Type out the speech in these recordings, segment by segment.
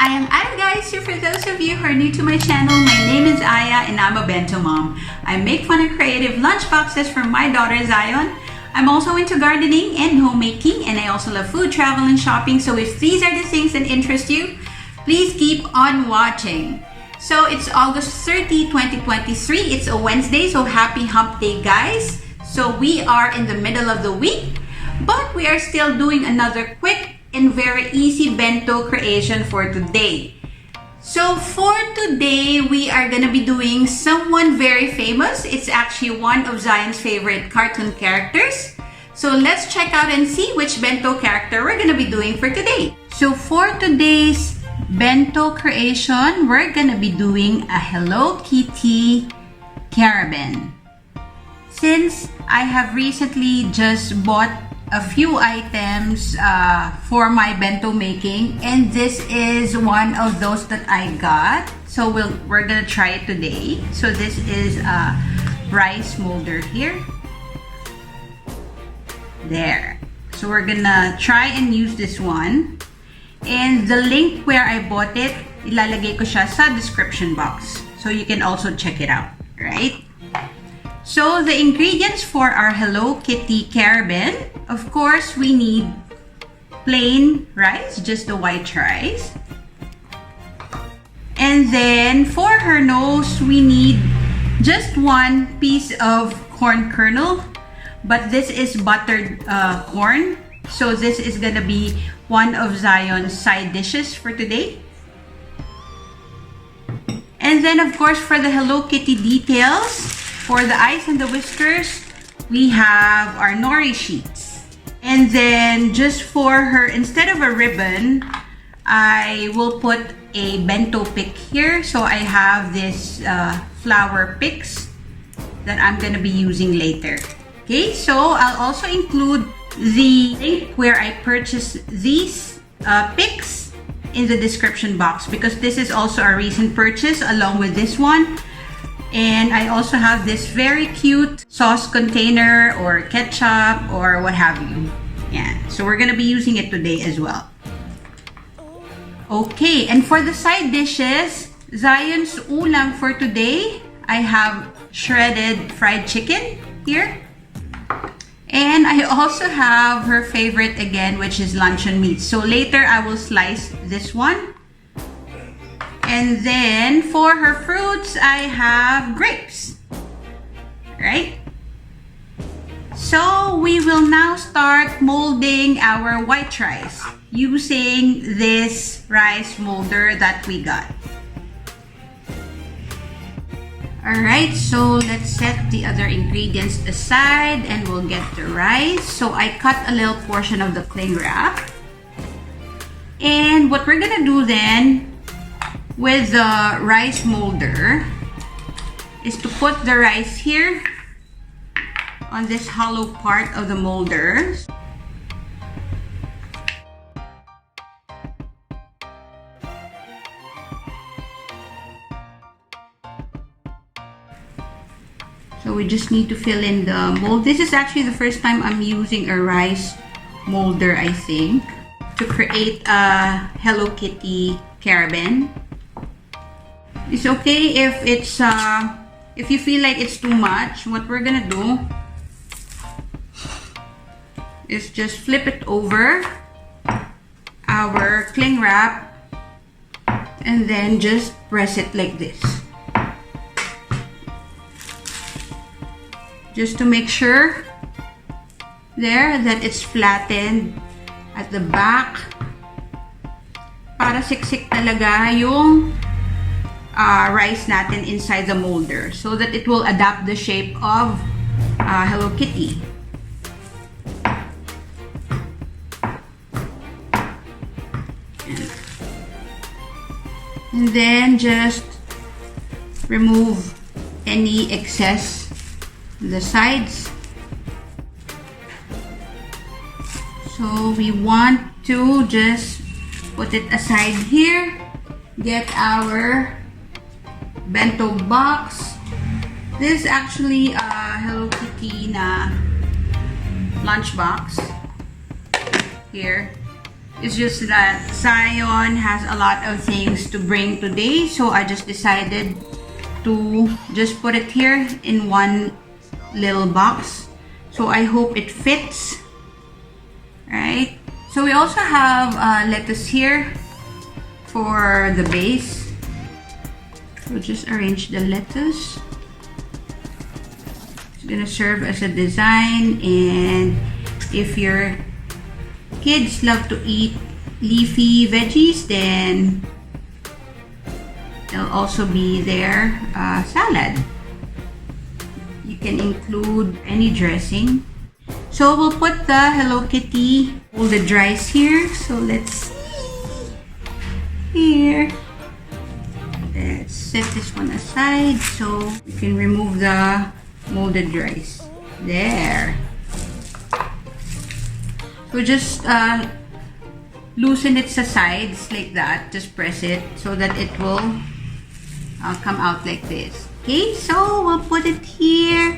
I am Aya, guys. So for those of you who are new to my channel, my name is Aya and I'm a bento mom. I make fun and creative lunchboxes for my daughter Zion. I'm also into gardening and homemaking, and I also love food, travel, and shopping. So if these are the things that interest you, please keep on watching. So it's August 30, 2023. It's a Wednesday, so happy hump day, guys. So we are in the middle of the week, but we are still doing another quick and very easy bento creation for today. So for today, we are gonna be doing someone very famous. It's actually one of Zion's favorite cartoon characters. So let's check out and see which bento character we're gonna be doing for today. So for today's bento creation, we're gonna be doing a Hello Kitty caravan. Since I have recently just bought a few items for my bento making, and this is one of those that I got, so we're gonna try it today. So this is a rice molder here. There. So we're gonna try and use this one, and the link where I bought it, ilalagay ko siya sa description box, so you can also check it out, right? So the ingredients for our Hello Kitty caravan, of course, we need plain rice, just the white rice. And then for her nose, we need just one piece of corn kernel, but this is buttered corn. So this is gonna be one of Zion's side dishes for today. And then of course, for the Hello Kitty details, for the eyes and the whiskers, we have our nori sheets. And then just for her, instead of a ribbon, I will put a bento pick here. So I have this flower picks that I'm gonna be using later. Okay, so I'll also include the link where I purchased these picks in the description box, because this is also a recent purchase along with this one. And I also have this very cute sauce container or ketchup or what have you. Yeah, so we're gonna be using it today as well. Okay, and for the side dishes, Zion's ulam for today, I have shredded fried chicken here. And I also have her favorite again, which is luncheon meat. So later I will slice this one. And then for her fruits, I have grapes, right? So we will now start molding our white rice using this rice molder that we got. Alright, so let's set the other ingredients aside and we'll get the rice. So I cut a little portion of the cling wrap. And what we're gonna do then with the rice molder is to put the rice here on this hollow part of the molder. So we just need to fill in the mold. This is actually the first time I'm using a rice molder, I think, to create a Hello Kitty caravan. It's okay if it's if you feel like it's too much. What we're gonna do is just flip it over our cling wrap and then just press it like this, just to make sure there that it's flattened at the back, para siksik talaga yung rice natin inside the molder, so that it will adapt the shape of Hello Kitty. And then just remove any excess on the sides. So we want to just put it aside here, get our bento box. This is actually a Hello Kitty na lunchbox here. It's just that Zion has a lot of things to bring today, so I just decided to just put it here in one little box. So I hope it fits, right? So we also have lettuce here for the base. We'll just arrange the lettuce. It's gonna serve as a design, and if your kids love to eat leafy veggies, then there'll also be their salad. You can include any dressing. So we'll put the Hello Kitty molded rice here. So let's see here. Let's set this one aside so we can remove the molded rice. There. So just loosen it sa sides like that. Just press it so that it will come out like this. Okay, so we'll put it here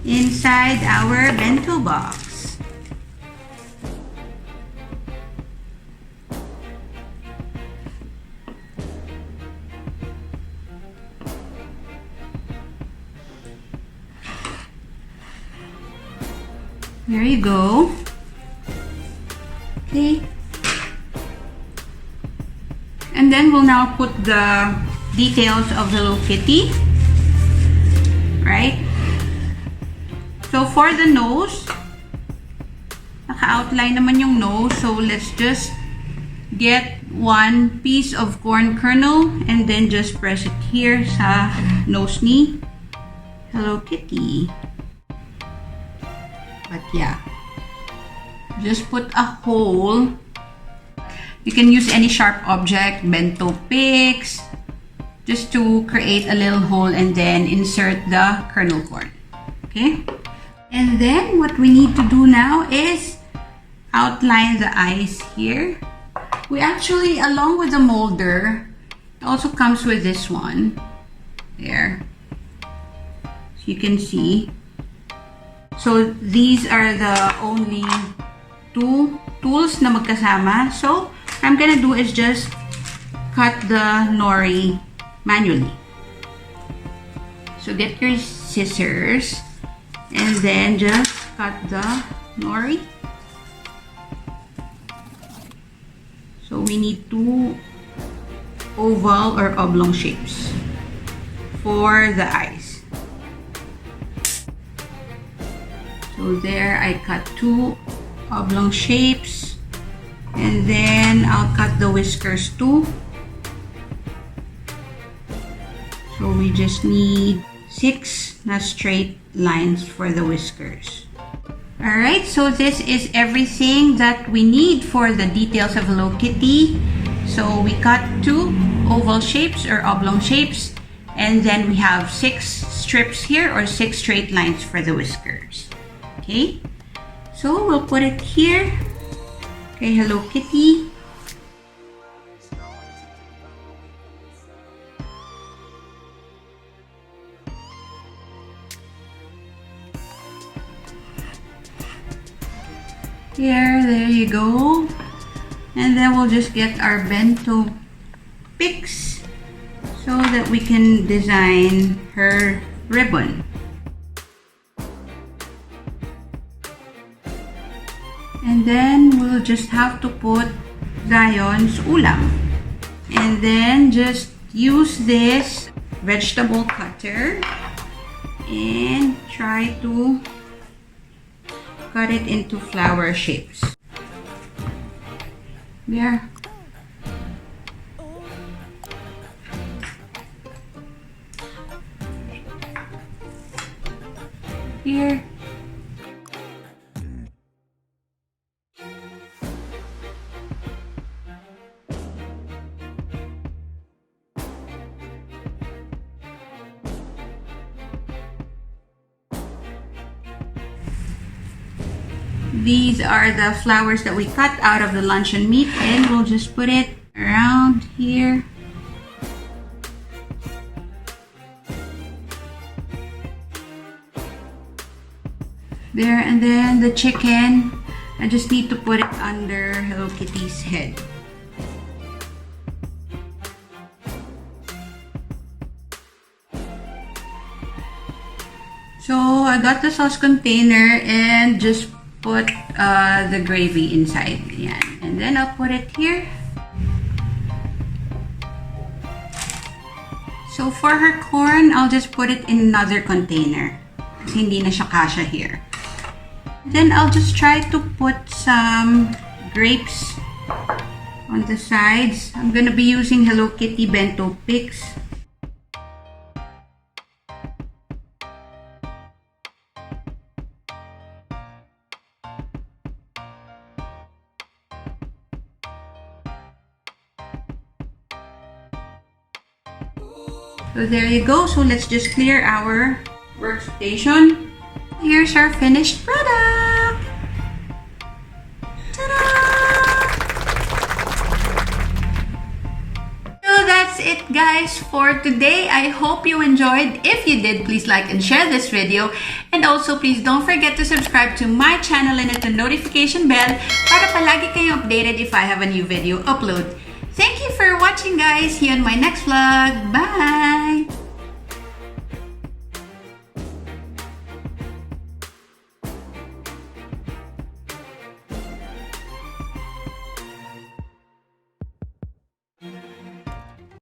inside our bento box. There you go. Okay. And then we'll now put the details of Hello Kitty. Right? So for the nose, naka-outline naman yung nose. So let's just get one piece of corn kernel and then just press it here sa nose ni Hello Kitty. But yeah, just put a hole. You can use any sharp object, bento picks, just to create a little hole and then insert the kernel corn. Okay? And then what we need to do now is outline the eyes here. We actually, along with the molder, it also comes with this one. There. So you can see. So these are the only two tools na magkasama. So what I'm gonna do is just cut the nori manually. So get your scissors and then just cut the nori. So we need two oval or oblong shapes for the eyes. So there I cut two oblong shapes, and then I'll cut the whiskers too. So we just need 6 na straight lines for the whiskers. Alright, so this is everything that we need for the details of Hello Kitty. So we cut 2 oval shapes or oblong shapes, and then we have 6 strips here or 6 straight lines for the whiskers. Okay, so we'll put it here. Okay, Hello Kitty. There you go. And then we'll just get our bento picks so that we can design her ribbon. And then we'll just have to put Zion's ulam. And then just use this vegetable cutter and try to cut it into flower shapes. There. Here. These are the flowers that we cut out of the luncheon meat, and we'll just put it around here. There, and then the chicken, I just need to put it under Hello Kitty's head. So I got the sauce container and just put the gravy inside. Yan. And then I'll put it here. So for her corn, I'll just put it in another container. Kasi hindi na siya kasha here. Then I'll just try to put some grapes on the sides. I'm gonna be using Hello Kitty Bento picks. So there you go. So let's just clear our workstation. Here's our finished product. Ta-da! So that's it guys for today. I hope you enjoyed. If you did, please like and share this video. And also please don't forget to subscribe to my channel and hit the notification bell para palagi kayong updated if I have a new video upload. Thank you for watching guys. See you on my next vlog. Bye!